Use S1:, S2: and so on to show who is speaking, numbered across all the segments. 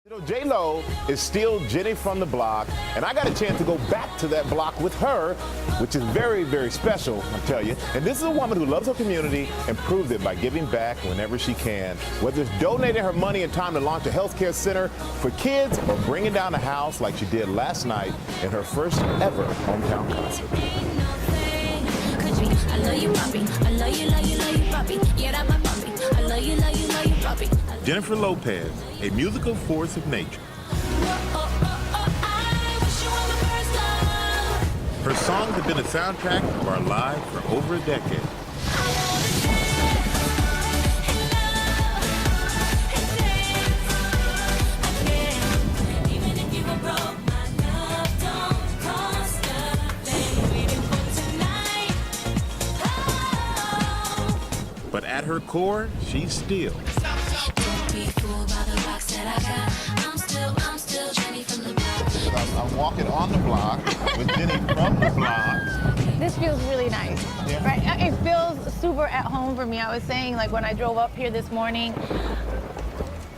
S1: You know, J-Lo is still Jenny from the block, and I got a chance to go back to that block with her, which is very, very special, I'll tell you. And this is a woman who loves her community and proves it by giving back whenever she can, whether it's donating her money and time to launch a healthcare center for kids or bringing down a house like she did last night in her first ever hometown concert.
S2: I love you, puppy. I love you, love you, love you, puppy. Yeah, that's my puppy. I love you, love you, love you, puppy.
S1: Jennifer Lopez, a musical force of nature. Her songs have been a soundtrack of our lives for over a decade. But at her core, she's still. I'm walking on the block with Jenny from the block.
S3: This feels really nice,
S1: Yeah.
S3: right? It feels super at home for me. I was saying, like, when I drove up here this morning,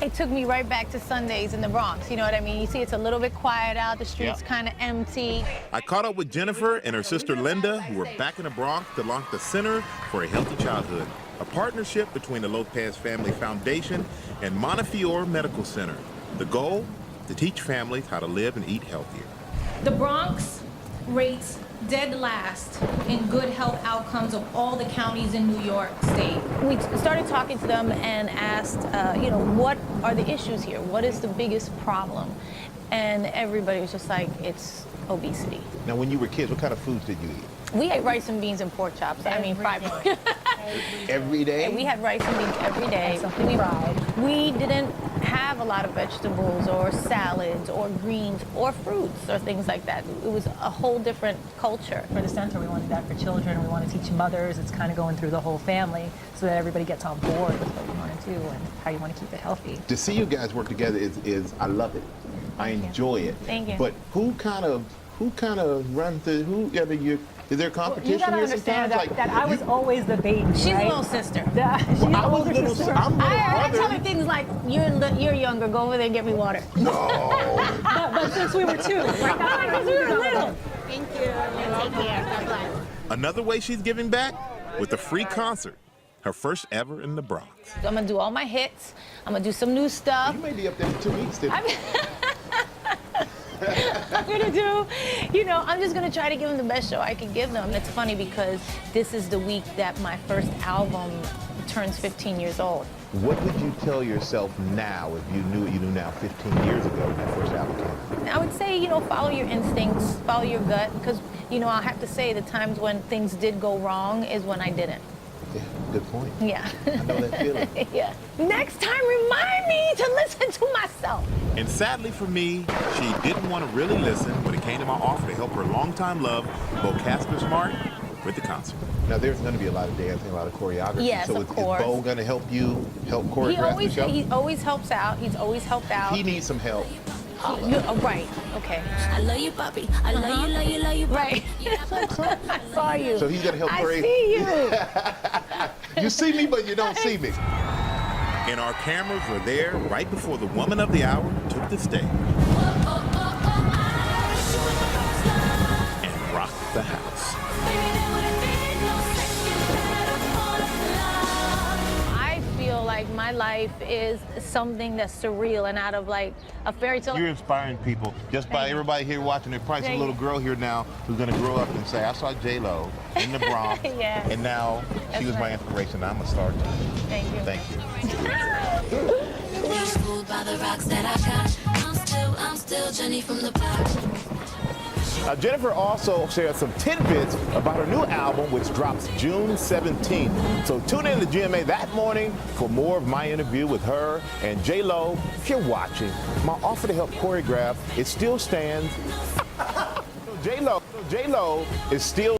S3: it took me right back to Sundays in the Bronx. You know what I mean? You see, it's a little bit quiet out. The street's kind of empty.
S1: I caught up with Jennifer and her sister Linda, who were back in the Bronx to launch the Center for a Healthy Childhood, a partnership between the Lopez Family Foundation and Montefiore Medical Center. The goal? To teach families how to live and eat healthier.
S4: The Bronx rates dead last in good health outcomes of all the counties in New York State.
S3: We started talking to them and asked, you know, what are the issues here? What is the biggest problem? And everybody was just like, it's obesity.
S1: Now, when you were kids, what kind of foods did you eat?
S3: We ate rice and beans and pork chops.
S1: Every day?
S3: We had rice and beans every day. Something fried. We didn't have a lot of vegetables or salads or greens or fruits or things like that. It was a whole different culture.
S5: For the center, we wanted that for children. We want to teach mothers. It's kind of going through the whole family so that everybody gets on board with what you want to do and how you want to keep it healthy.
S1: To see you guys work together is I love it. I enjoy it.
S3: Thank you.
S1: But who kind of runs the is there competition
S5: You gotta
S1: here
S5: understand
S1: sometimes?
S5: that I was always the baby.
S3: She's
S5: right?
S3: a little sister.
S5: Yeah, she's
S1: Well,
S5: the
S1: I was
S5: older
S1: little.
S5: sister.
S1: I'm little
S3: I tell
S1: brother.
S3: her things like, you're younger, go over there and get me water.
S1: No.
S5: But since we were two, right now,
S3: Because we were little.
S2: Thank you. Take care. God bless.
S1: Another way she's giving back with a free concert, her first ever in the Bronx.
S3: I'm gonna do all my hits. I'm gonna do some new stuff.
S1: You may be up there for 2 weeks.
S3: I'm gonna do, you know, I'm just gonna try to give them the best show I can give them. It's funny because this is the week that my first album turns 15 years old.
S1: What would you tell yourself now if you knew what you knew now 15 years ago when that first album came out?
S3: I would say, you know, follow your instincts, follow your gut, because, you know, I have to say the times when things did go wrong is when I didn't.
S1: Yeah, good point.
S3: Yeah.
S1: I know that feeling.
S3: Yeah. Next time, remind me to listen to myself.
S1: And sadly for me, she didn't want to really listen when it came to my offer to help her longtime love, Bo Casper Smart, with the concert. Now, there's going to be a lot of dancing, a lot of choreography.
S3: Yes,
S1: so
S3: of
S1: is
S3: course.
S1: Bo going to help choreograph the show?
S3: He always helps out. He's always helped out.
S1: He needs some help.
S3: Right. Okay.
S2: I love you, puppy. I love you, love you, love you, puppy.
S3: Right. I saw you.
S1: So he's going to help
S3: I
S1: Parade.
S3: see you.
S1: You see me, but you don't see me. And our cameras were there right before the woman of the hour took the stage. And rocked the house.
S3: I feel like my life is something that's surreal and out of like a fairy tale.
S1: You're inspiring people just by everybody here watching. There's probably some little girl here now who's going to grow up and say, I saw J-Lo in the Bronx,
S3: Yeah.
S1: and now she was my inspiration. I'm a star too.
S3: Thank you.
S1: Thank you.
S2: Fooled by the rocks that I got. I'm still Jenny from the block.
S1: Jennifer also shared some tidbits about her new album, which drops June 17th. So tune in to GMA that morning for more of my interview with her and J-Lo. If you're watching, my offer to help choreograph, it still stands. J-Lo is still